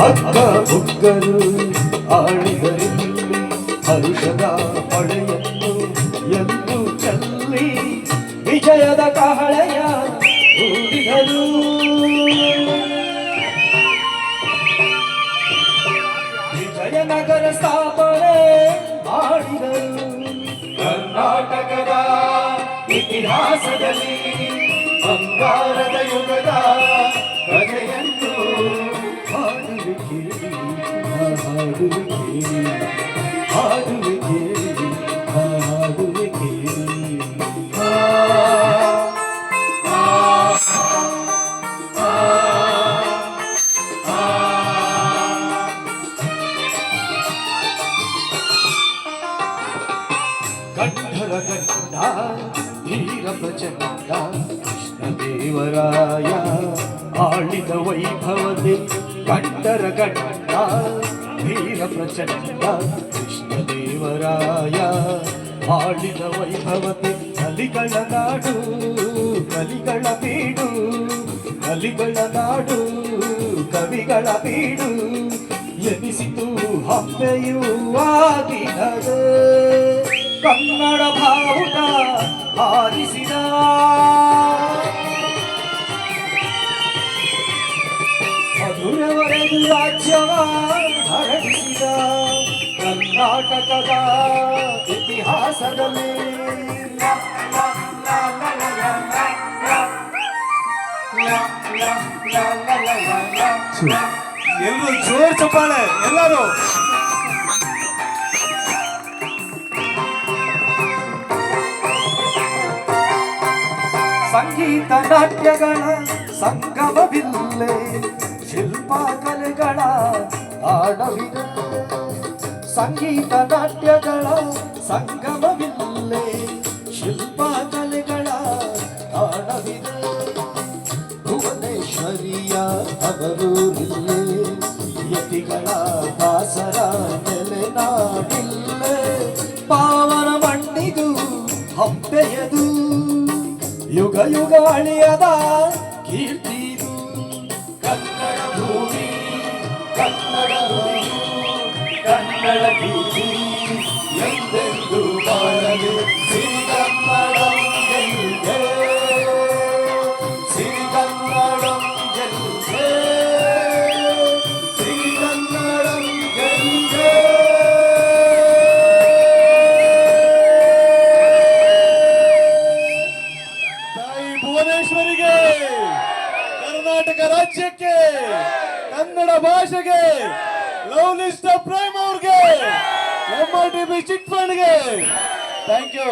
ಅಕ್ಕ ಬುಕ್ಕರು ಆಳಿದರಿಲ್ಲಿ ಹರುಷದ ಹೊಳೆಯನ್ನು ಎಂದು ಚೆಲ್ಲಿ ವಿಜಯದ ಕಹಳೆಯ ಊದಿದರು. ವಿಜಯನಗರ ಸ್ಥಾಪನೆ ಮಾಡಿದರು. ಕರ್ನಾಟಕದ ಇತಿಹಾಸದಲ್ಲಿ ಬಂಗಾರದ ಯುಗದ ಕಥೆಯನ್ನು ಹಾಡುವೆ ಕೇಳಿ, ಹಾಡುವೆ ಕೇಳಿ, ಹಾಡುವೆ ಕೇಳಿ, ಹಾಡುವೆ ಕೇಳಿ. ಗಂಧರ ಗಂಡ ವೀರ ಪ್ರಚಂಡ ಕೃಷ್ಣದೇವರಾಯ ಆಳಿದ ವೈಭವದೆ. ಗಂಡರ ಗಂಡ ವೀರ ಪ್ರಚಂಡ ಕೃಷ್ಣದೇವರಾಯ ಆಳಿದ ವೈಭವತೆ. ಕಲಿಗಳ ನಾಡು ಕಲಿಗಳ ಬೀಡು, ಕಲಿಗಳ ನಾಡು ಕವಿಗಳ ಬೀಡು ಎನಿಸಿತು ಹಂಪೆಯೂ ಆಗಿನದೆ. ಕನ್ನಡ ಭಾವುಟ ಹಾರಿಸಿದ ಮಧುರವರೆಗೂ ರಾಜ್ಯವ ಹರಡಿಸಿದ. ಕರ್ನಾಟಕದ ಇತಿಹಾಸದಲ್ಲಿ ಎಲ್ಲರೂ ಜೋರ್ ಚಪ್ಪಾಳೆ ಎಲ್ಲರೂ. ಸಂಗೀತ ನಾಟ್ಯಗಳ ಸಂಗಮವಿಲ್ಲೇ ಶಿಲ್ಪ ಕಲೆಗಳ ಆಡವಿದೆ. ಸಂಗೀತ ನಾಟ್ಯಗಳ ಸಂಗಮವಿಲ್ಲೇ ಶಿಲ್ಪ ಕಲೆಗಳ ಆಡವಿದೆ. ಭುವನೇಶ್ವರಿಯ ಅವರೂರಿಲ್ಲೇ ಯತಿಗಳ ದಾಸರ ನೆಲೆನಾಡಿಲ್ಲೇ. ಪಾವನ ಮಣ್ಣಿದು ಹಂಪೆಯದು ಯುಗ ಯುಗ ಅಳಿಯದ ಕೀರ್ತಿದು. ಕನ್ನಡ ಭೂಮಿ ಕನ್ನಡ ನುಡಿಯು ಕನ್ನಡ ಕೀರ್ತಿ ಎಂದೆಂದು ಬಾಳಲಿ. ಸಿರಿಗನ್ನಡಂ ಗೆಲ್ಗೆ, ಸಿರಿಗನ್ನಡಂ ಗೆಲ್ಗೆ, ಸಿರಿಗನ್ನಡಂ ಗೆಲ್ಗೆ. ಭುವನೇಶ್ವರಿಗೆ, ಕರ್ನಾಟಕ ರಾಜ್ಯಕ್ಕೆ, ಕನ್ನಡ ಭಾಷೆಗೆ, ಲವ್ಲಿ ಸ್ಟಾರ್ ಪ್ರೈಮ್ ಅವ್ರಿಗೆ, MRTV ಚಿಟ್ ಫಂಡ್ಗೆ ಥ್ಯಾಂಕ್ ಯು.